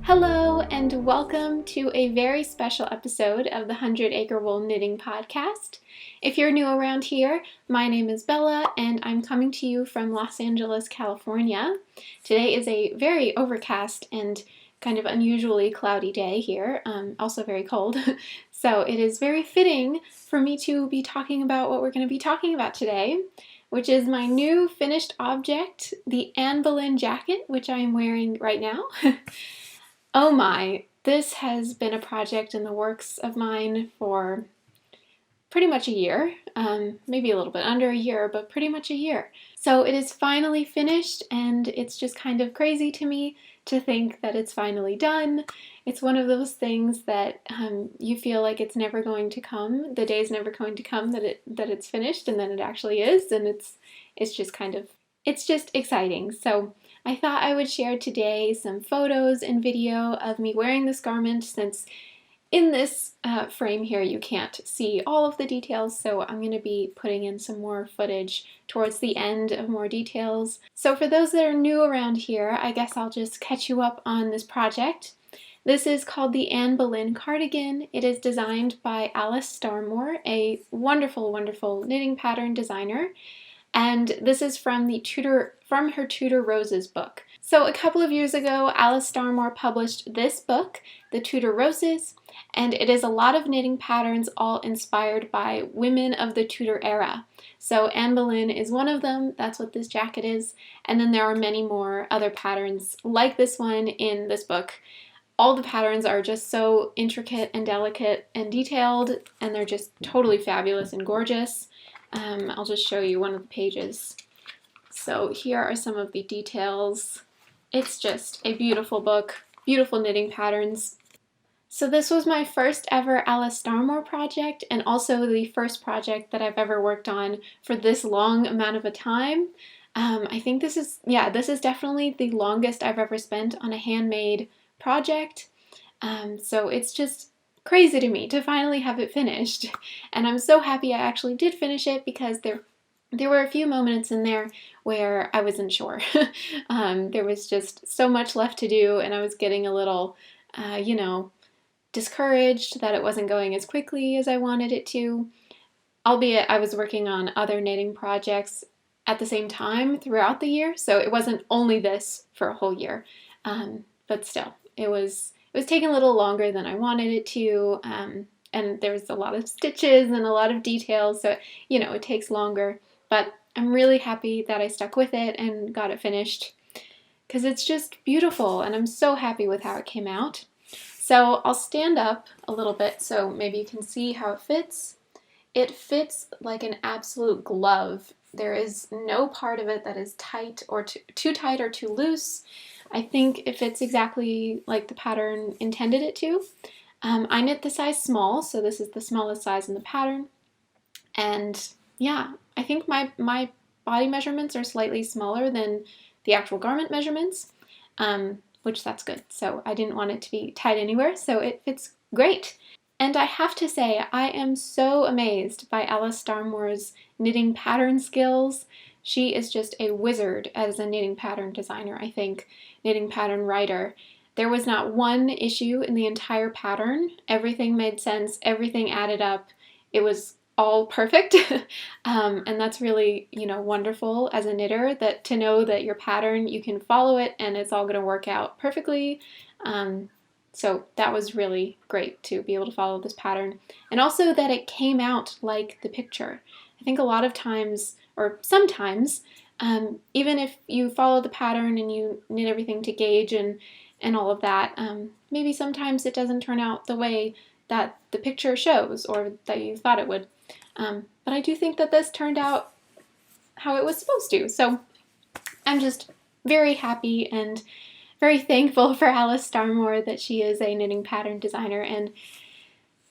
Hello and welcome to a very special episode of the 100 Acre Wool Knitting Podcast. If you're new around here, my name is Bella and I'm coming to you from Los Angeles, California. Today is a very overcast and kind of unusually cloudy day here, also very cold. So it is very fitting for me to be talking about what we're going to be talking about today, which is my new finished object, the Boleyn jacket, which I am wearing right now. Oh my, this has been a project in the works of mine for pretty much a year, maybe a little bit under a year, but pretty much a year. So it is finally finished and it's just kind of crazy to me to think that it's finally done. It's one of those things that you feel like it's never going to come, the day's never going to come that it's finished, and then it actually is, and it's just exciting. So I thought I would share today some photos and video of me wearing this garment, since in this frame here you can't see all of the details, so I'm going to be putting in some more footage towards the end of more details. So for those that are new around here, I guess I'll just catch you up on this project. This is called the Anne Boleyn cardigan. It is designed by Alice Starmore, a wonderful, wonderful knitting pattern designer. And this is from her Tudor Roses book. So a couple of years ago, Alice Starmore published this book, The Tudor Roses, and it is a lot of knitting patterns all inspired by women of the Tudor era. So Anne Boleyn is one of them, that's what this jacket is, and then there are many more other patterns like this one in this book. All the patterns are just so intricate and delicate and detailed, and they're just totally fabulous and gorgeous. I'll just show you one of the pages. So here are some of the details. It's just a beautiful book, beautiful knitting patterns. So this was my first ever Alice Starmore project, and also the first project that I've ever worked on for this long amount of a time. I think this is definitely the longest I've ever spent on a handmade project. So it's just crazy to me to finally have it finished, and I'm so happy I actually did finish it, because there were a few moments in there where I wasn't sure. There was just so much left to do, and I was getting a little discouraged that it wasn't going as quickly as I wanted it to, albeit I was working on other knitting projects at the same time throughout the year, so it wasn't only this for a whole year, but still, it was taking a little longer than I wanted it to, and there was a lot of stitches and a lot of details, so it takes longer, but I'm really happy that I stuck with it and got it finished, because it's just beautiful, and I'm so happy with how it came out. So I'll stand up a little bit so maybe you can see how it fits. It fits like an absolute glove. There is no part of it that is tight or too tight or too loose. I think it fits exactly like the pattern intended it to. I knit the size small, so this is the smallest size in the pattern. And yeah, I think my body measurements are slightly smaller than the actual garment measurements, which that's good. So I didn't want it to be tight anywhere, so it fits great. And I have to say, I am so amazed by Alice Starmore's knitting pattern skills. She is just a wizard as a knitting pattern designer, I think, knitting pattern writer. There was not one issue in the entire pattern. Everything made sense, everything added up. It was all perfect, and that's really, wonderful as a knitter, that to know that your pattern, you can follow it and it's all going to work out perfectly. So that was really great to be able to follow this pattern, and also that it came out like the picture. I think a lot of times, or sometimes, even if you follow the pattern and you knit everything to gauge and all of that, maybe sometimes it doesn't turn out the way that the picture shows or that you thought it would. But I do think that this turned out how it was supposed to. So I'm just very happy and very thankful for Alice Starmore that she is a knitting pattern designer, and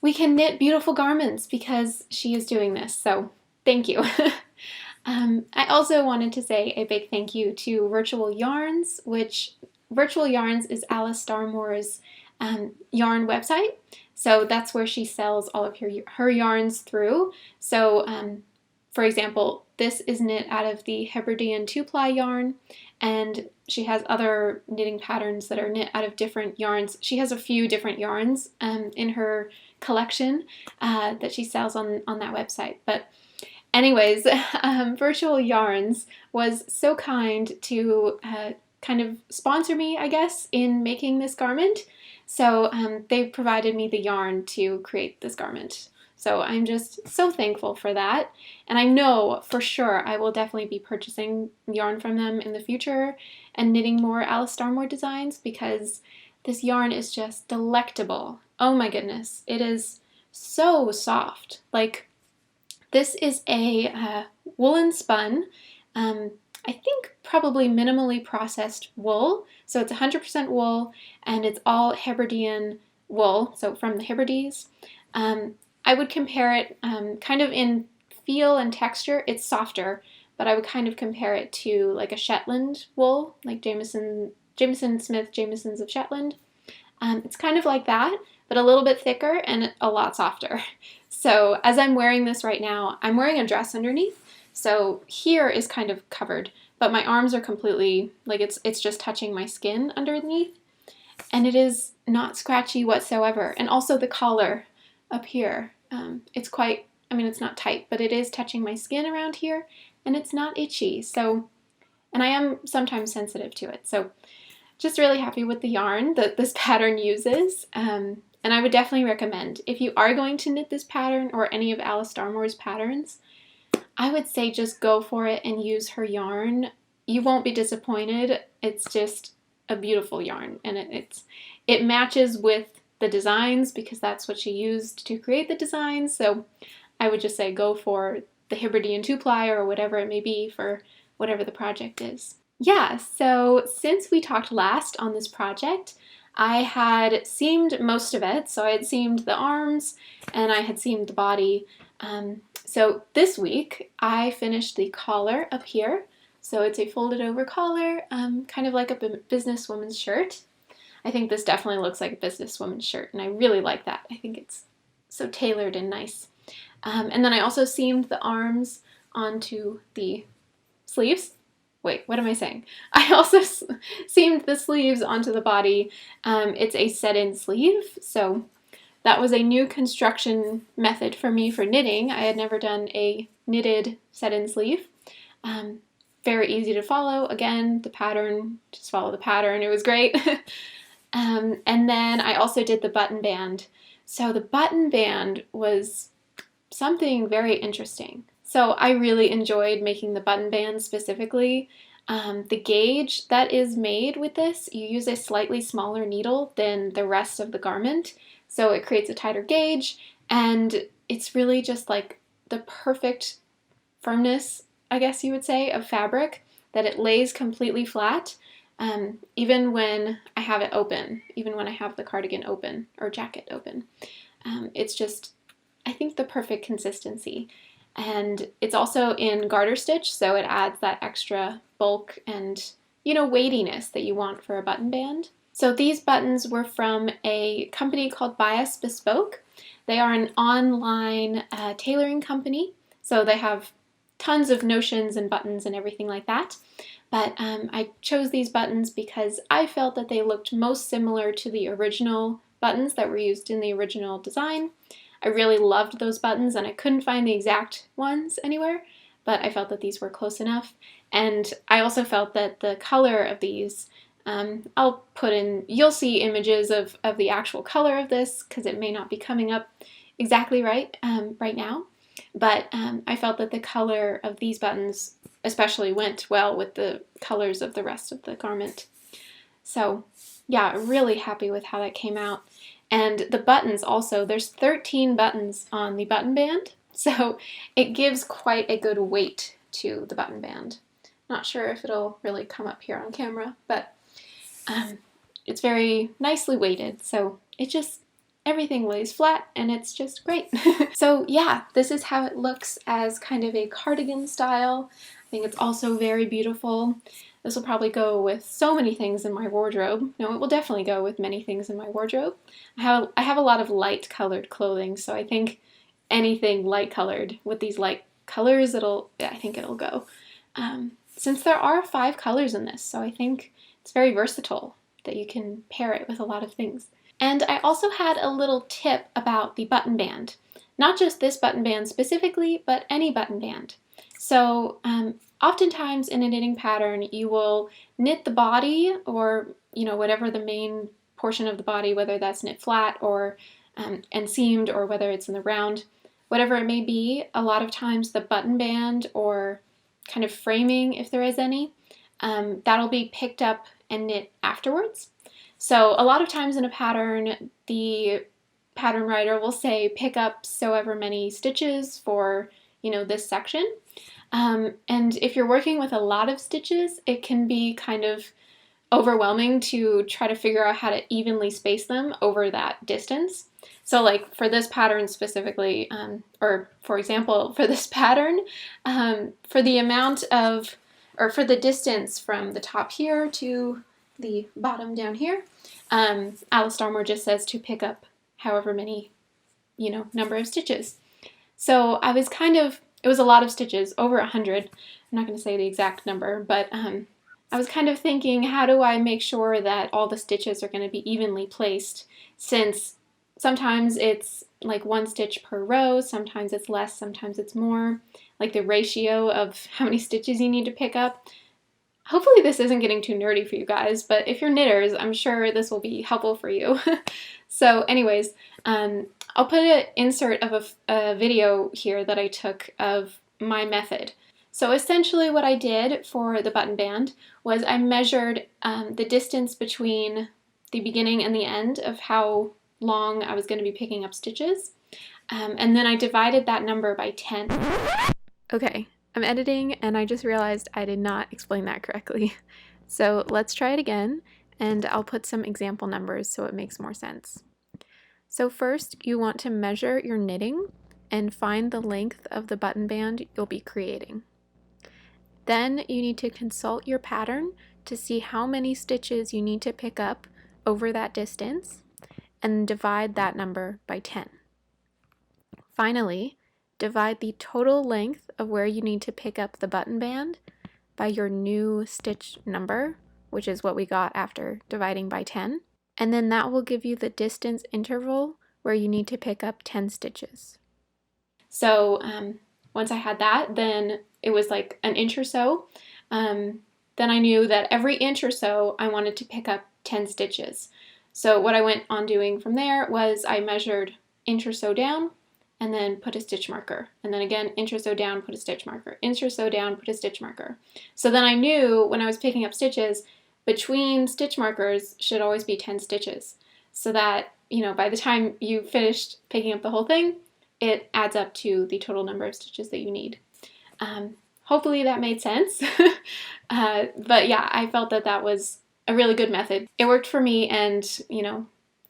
we can knit beautiful garments because she is doing this. So thank you. I also wanted to say a big thank you to Virtual Yarns, which Virtual Yarns is Alice Starmore's yarn website. So that's where she sells all of her yarns through. So for example, this is knit out of the Hebridean 2-ply yarn, and she has other knitting patterns that are knit out of different yarns. She has a few different yarns in her collection that she sells on that website. But anyways, Virtual Yarns was so kind to kind of sponsor me, I guess, in making this garment. So they provided me the yarn to create this garment. So I'm just so thankful for that. And I know for sure I will definitely be purchasing yarn from them in the future and knitting more Alice Starmore designs, because this yarn is just delectable. Oh my goodness, it is so soft. Like, this is a woolen spun, I think probably minimally processed wool. So it's 100% wool, and it's all Hebridean wool, so from the Hebrides. I would compare it kind of in feel and texture. It's softer, but I would kind of compare it to like a Shetland wool, like Jameson Smith Jamesons of Shetland. It's kind of like that, but a little bit thicker and a lot softer. So as I'm wearing this right now, I'm wearing a dress underneath, so here is kind of covered, but my arms are completely, like it's just touching my skin underneath, and it is not scratchy whatsoever. And also the collar up here, it's quite, I mean, it's not tight, but it is touching my skin around here, and it's not itchy. So, and I am sometimes sensitive to it. So just really happy with the yarn that this pattern uses. And I would definitely recommend, if you are going to knit this pattern or any of Alice Starmore's patterns, I would say just go for it and use her yarn. You won't be disappointed. It's just a beautiful yarn, and it matches with the designs because that's what she used to create the designs. So I would just say go for the Hebridean 2-ply or whatever it may be for whatever the project is. Yeah, so since we talked last on this project, I had seamed most of it. So I had seamed the arms and I had seamed the body. So this week I finished the collar up here. So it's a folded over collar, kind of like a businesswoman's shirt. I think this definitely looks like a businesswoman's shirt, and I really like that. I think it's so tailored and nice. And then I also seamed the arms onto the sleeves. Wait, what am I saying? I also seamed the sleeves onto the body. It's a set-in sleeve, so that was a new construction method for me for knitting. I had never done a knitted set-in sleeve. Very easy to follow. Again, the pattern, just follow the pattern. It was great. And then I also did the button band. So the button band was something very interesting. So I really enjoyed making the button band specifically. The gauge that is made with this, you use a slightly smaller needle than the rest of the garment. So it creates a tighter gauge, and it's really just like the perfect firmness, I guess you would say, of fabric, that it lays completely flat. Even when I have it open, even when I have the cardigan open or jacket open. It's just, I think, the perfect consistency. And it's also in garter stitch, so it adds that extra bulk and, you know, weightiness that you want for a button band. So these buttons were from a company called Bias Bespoke. They are an online tailoring company, so they have tons of notions and buttons and everything like that. But I chose these buttons because I felt that they looked most similar to the original buttons that were used in the original design. I really loved those buttons, and I couldn't find the exact ones anywhere, but I felt that these were close enough. And I also felt that the color of these, I'll put in, you'll see images of the actual color of this because it may not be coming up exactly right right now. But I felt that the color of these buttons especially went well with the colors of the rest of the garment. So yeah, really happy with how that came out. And the buttons also, there's 13 buttons on the button band, so it gives quite a good weight to the button band. Not sure if it'll really come up here on camera, but it's very nicely weighted, so it just, everything lays flat and it's just great. So yeah, this is how it looks as kind of a cardigan style. I think it's also very beautiful. This will probably go with so many things in my wardrobe. No, it will definitely go with many things in my wardrobe. I have a lot of light colored clothing, so I think anything light colored with these light colors I think it'll go. Since there are 5 colors in this, so I think it's very versatile that you can pair it with a lot of things. And I also had a little tip about the button band. Not just this button band specifically, but any button band. So oftentimes in a knitting pattern, you will knit the body, or whatever the main portion of the body, whether that's knit flat or and seamed, or whether it's in the round, whatever it may be. A lot of times the button band, or kind of framing if there is any, that'll be picked up and knit afterwards. So a lot of times in a pattern, the pattern writer will say pick up so ever many stitches for this section. And if you're working with a lot of stitches, it can be kind of overwhelming to try to figure out how to evenly space them over that distance. So like for this pattern specifically, or for example, for this pattern, for the amount of, or for the distance from the top here to the bottom down here, Alice Starmore just says to pick up however many, number of stitches. So I was it was a lot of stitches, over 100. I'm not going to say the exact number, but I was kind of thinking, how do I make sure that all the stitches are going to be evenly placed, since sometimes it's like 1 stitch per row, sometimes it's less, sometimes it's more, like the ratio of how many stitches you need to pick up. Hopefully this isn't getting too nerdy for you guys, but if you're knitters, I'm sure this will be helpful for you. So anyways, I'll put an insert of a video here that I took of my method. So essentially what I did for the button band was I measured the distance between the beginning and the end of how long I was going to be picking up stitches, and then I divided that number by 10. Okay, I'm editing and I just realized I did not explain that correctly. So let's try it again, and I'll put some example numbers so it makes more sense. So first, you want to measure your knitting and find the length of the button band you'll be creating. Then you need to consult your pattern to see how many stitches you need to pick up over that distance, and divide that number by 10. Finally, divide the total length of where you need to pick up the button band by your new stitch number, which is what we got after dividing by 10, and then that will give you the distance interval where you need to pick up 10 stitches. So once I had that, then it was like an inch or so. Then I knew that every inch or so I wanted to pick up 10 stitches. So what I went on doing from there was I measured inch or so down, and then put a stitch marker. And then again, inch or so down, put a stitch marker. Inch or so down, put a stitch marker. So then I knew when I was picking up stitches, between stitch markers should always be 10 stitches. So that, by the time you finished picking up the whole thing, it adds up to the total number of stitches that you need. Hopefully that made sense. But yeah, I felt that that was a really good method. It worked for me, and,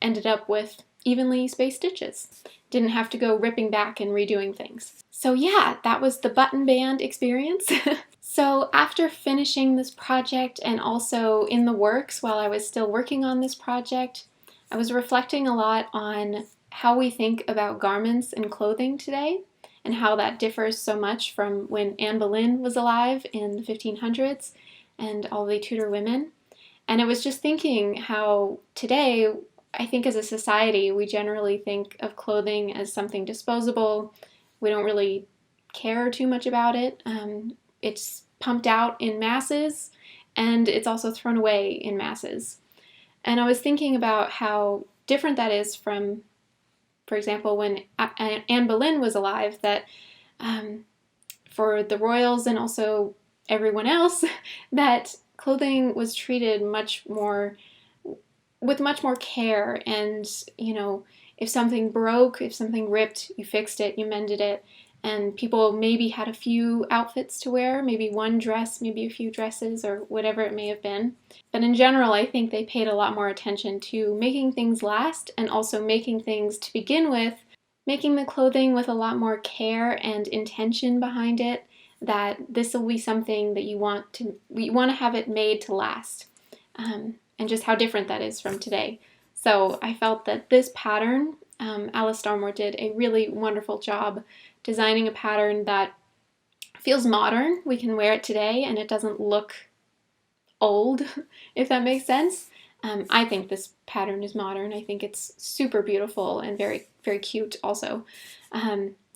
ended up with evenly spaced stitches. Didn't have to go ripping back and redoing things. So yeah, that was the button band experience. So after finishing this project, and also in the works while I was still working on this project, I was reflecting a lot on how we think about garments and clothing today, and how that differs so much from when Anne Boleyn was alive in the 1500s and all the Tudor women. And I was just thinking how today, I think as a society, we generally think of clothing as something disposable. We don't really care too much about it. It's pumped out in masses, and it's also thrown away in masses. And I was thinking about how different that is from, for example, when Anne Boleyn was alive, that for the royals and also everyone else, that clothing was treated with much more care, and if something broke, if something ripped, you fixed it, you mended it, and people maybe had a few outfits to wear, maybe one dress, maybe a few dresses, or whatever it may have been. But in general, I think they paid a lot more attention to making things last, and also making things to begin with, making the clothing with a lot more care and intention behind it, that this will be something that you want to have it made to last. And just how different that is from today. So I felt that this pattern, Alice Starmore did a really wonderful job designing a pattern that feels modern. We can wear it today and it doesn't look old, if that makes sense. I think this pattern is modern. I think it's super beautiful and very, very cute also.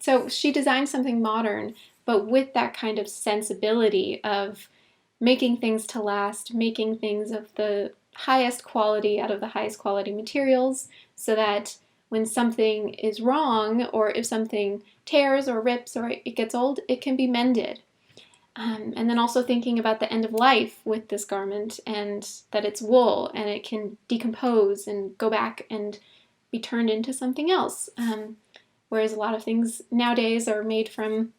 So she designed something modern, but with that kind of sensibility of making things to last, making things of the highest quality out of the highest quality materials, so that when something is wrong, or if something tears or rips or it gets old, it can be mended. And then also thinking about the end of life with this garment, and that it's wool and it can decompose and go back and be turned into something else. Whereas a lot of things nowadays are made from,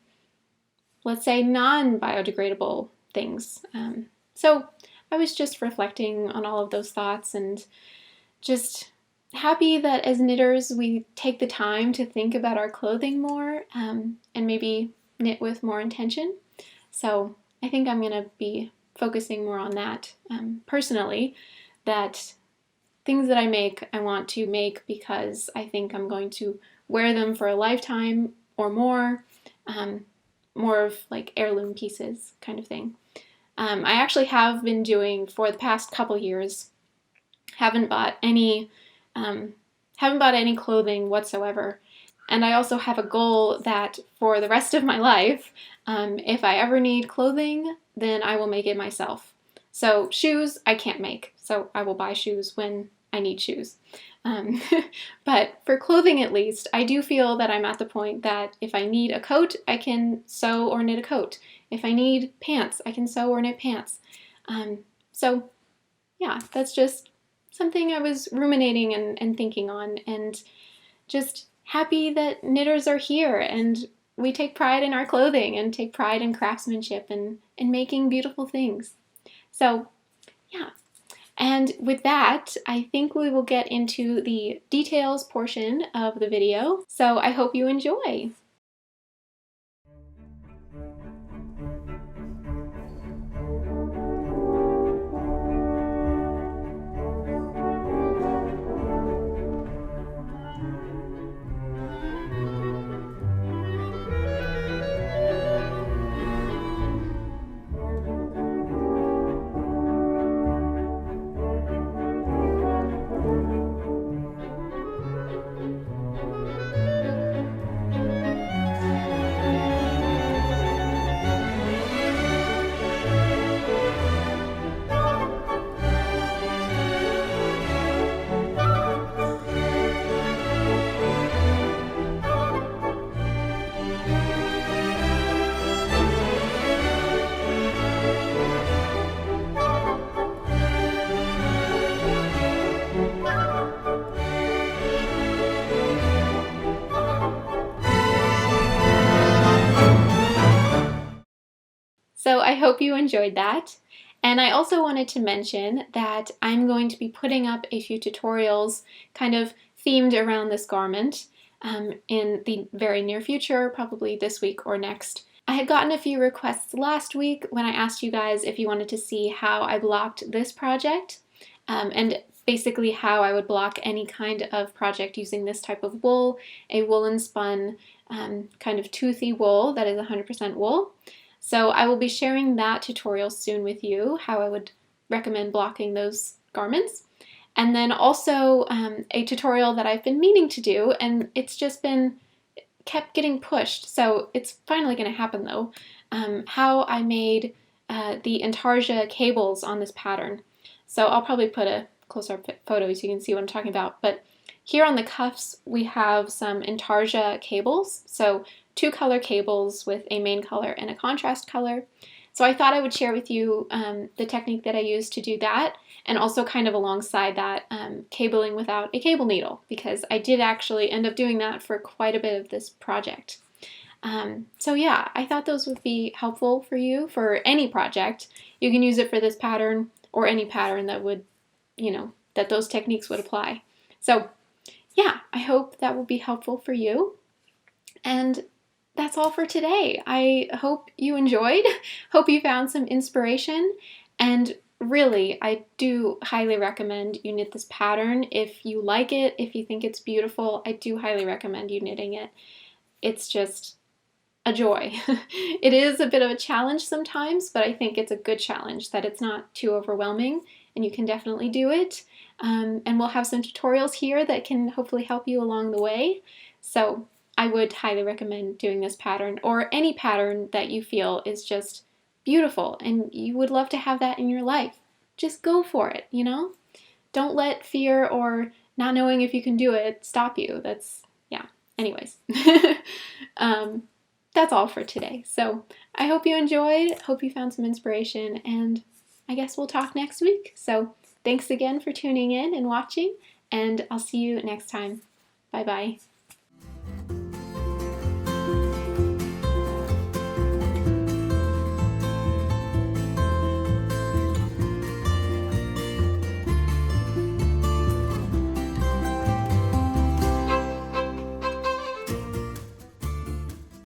let's say, non-biodegradable things. So I was just reflecting on all of those thoughts and just happy that as knitters we take the time to think about our clothing more, and maybe knit with more intention. So I think I'm going to be focusing more on that personally, that things that I make, I want to make because I think I'm going to wear them for a lifetime or more, more of like heirloom pieces kind of thing. I actually have been doing, for the past couple years, haven't bought any clothing whatsoever. And I also have a goal that for the rest of my life, if I ever need clothing, then I will make it myself. So shoes, I can't make, so I will buy shoes when I need shoes. But for clothing at least, I do feel that I'm at the point that if I need a coat, I can sew or knit a coat. If I need pants, I can sew or knit pants. So yeah, that's just something I was ruminating and thinking on, and just happy that knitters are here and we take pride in our clothing and take pride in craftsmanship and making beautiful things. So yeah, and with that, I think we will get into the details portion of the video. So I hope you enjoy. So I hope you enjoyed that. And I also wanted to mention that I'm going to be putting up a few tutorials kind of themed around this garment in the very near future, probably this week or next. I had gotten a few requests last week when I asked you guys if you wanted to see how I blocked this project, and basically how I would block any kind of project using this type of wool, a woolen spun kind of toothy wool that is 100% wool. So I will be sharing that tutorial soon with you, how I would recommend blocking those garments. And then also a tutorial that I've been meaning to do, and it's just been kept getting pushed. So it's finally going to happen though. How I made the intarsia cables on this pattern. So I'll probably put a close-up photo so you can see what I'm talking about. But here on the cuffs, we have some intarsia cables. So 2 color cables with a main color and a contrast color. So I thought I would share with you the technique that I used to do that, and also kind of alongside that, cabling without a cable needle, because I did actually end up doing that for quite a bit of this project. So yeah, I thought those would be helpful for you for any project. You can use it for this pattern or any pattern that would, that those techniques would apply. So yeah, I hope that will be helpful for you. And that's all for today. I hope you enjoyed, hope you found some inspiration, and really, I do highly recommend you knit this pattern. If you like it, if you think it's beautiful, I do highly recommend you knitting it. It's just a joy. It is a bit of a challenge sometimes, but I think it's a good challenge, that it's not too overwhelming and you can definitely do it. And we'll have some tutorials here that can hopefully help you along the way. So I would highly recommend doing this pattern, or any pattern that you feel is just beautiful and you would love to have that in your life. Just go for it, you know? Don't let fear or not knowing if you can do it stop you. That's, yeah. Anyways. That's all for today. So I hope you enjoyed, hope you found some inspiration, and I guess we'll talk next week. So thanks again for tuning in and watching, and I'll see you next time. Bye-bye.